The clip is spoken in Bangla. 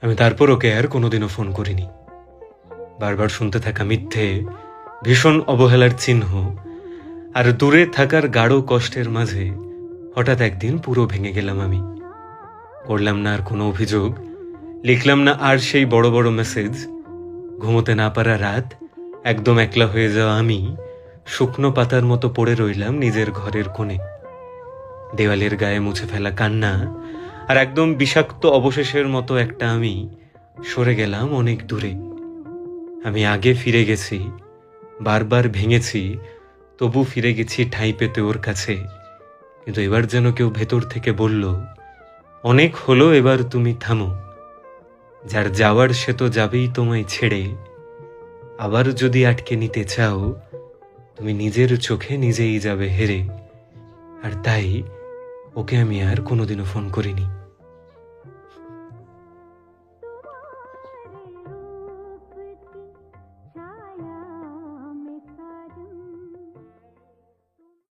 আমি তারপর ওকে আর কোনোদিনও ফোন করিনি। বারবার শুনতে থাকা মিথ্যে, ভীষণ অবহেলার চিহ্ন আর দূরে থাকার গাঢ় কষ্টের মাঝে হঠাৎ একদিন পুরো ভেঙে গেলাম আমি। করলাম না আর কোনো অভিযোগ, লিখলাম না আর সেই বড় বড় মেসেজ। ঘুমোতে না পারা রাত, একদম একলা হয়ে যাওয়া আমি শুকনো পাতার মতো পড়ে রইলাম নিজের ঘরের কোণে। দেওয়ালের গায়ে মুছে ফেলা কান্না আর একদম বিষাক্ত অবশেষের মতো একটা আমি সরে গেলাম অনেক দূরে। আমি আগে ফিরে গেছি, বারবার ভেঙেছি, তবু ফিরে গেছি ঠাঁই পেতে ওর কাছে। কিন্তু এবার যেন কেউ ভেতর থেকে বলল, অনেক হলো, এবার তুমি থামো। যার যাওয়ার সে তো যাবেই তোমায় ছেড়ে। আবার যদি আটকে নিতে চাও, তুমি নিজের চোখে নিজেই যাবে হেরে। আর তাই ওকে আমি আর কোনোদিনও ফোন করিনি।